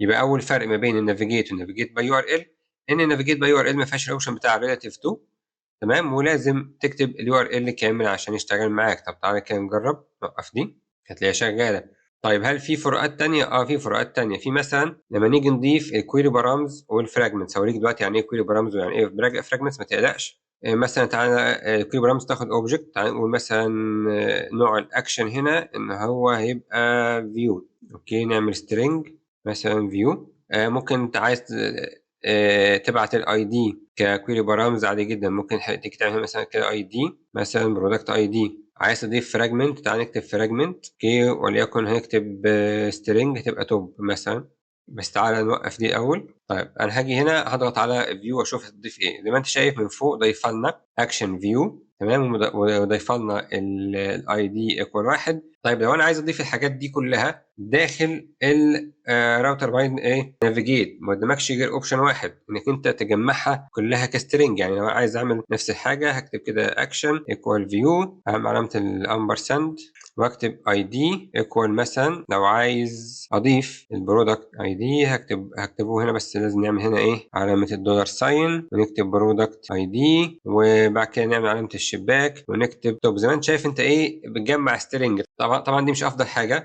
يبقى اول فرق ما بين النافيجيت والنافيجيت باي يو ار ال ان النافيجيت باي يو ار ال ما فيهاش الاوبشن بتاع ريلاتيف تو، تمام، ولازم تكتب اليو ار ال كامل عشان يشتغل معاك. طب تعالى كده نجرب، نوقف دي هتلاقيها شغاله. طيب هل في فروقات تانية؟ في فروقات تانية. في مثلا لما نيجي نضيف الكويري بارامز والفراجمنتس، هوريك دلوقتي يعني ايه كويري بارامز ويعني ايه فراجمنتس، ما تقلقش. مثلا تعالى الكويري بارامز تاخد اوبجكت، تعالى نقول مثلا نوع الاكشن هنا ان هو هيبقى فيو. اوكي، نعمل سترينج مثلا فيو. ممكن انت عايز تبعت الاي دي ككويري بارامز عادي جدا، ممكن تيجي تعمل مثلا كده اي دي مثلا برودكت اي دي. عايز تضيف فراجمنت، تعال نكتب فراجمنت اوكي، وليكن هنكتب سترينج تبقى توب مثلا. بس تعالى نوقف دي الاول. طيب انا هاجي هنا هضغط على فيو واشوف هتضيف ايه. زي ما انت شايف من فوق ضايفه لنا اكشن فيو، تمام، وضايفه لنا الاي دي ايكوال 1. طيب لو انا عايز اضيف الحاجات دي كلها داخل الراوتر باي ايه نافيجيت، ما قدامكش غير اوبشن واحد، انك انت تجمعها كلها كسترينج. يعني لو عايز اعمل نفس الحاجه هكتب كده اكشن ايكوال فيو، اعمل علامه الامبرساند واكتب اي دي ايكوال مثلا، لو عايز اضيف البرودكت اي دي هكتبه هنا، بس لازم نعمل هنا ايه علامه الدولار ساين ونكتب برودكت اي دي، وبعد كده نعمل علامه الشباك ونكتب. طب زي ما انت شايف انت ايه بتجمع سترينج. طبعا دي مش افضل حاجه،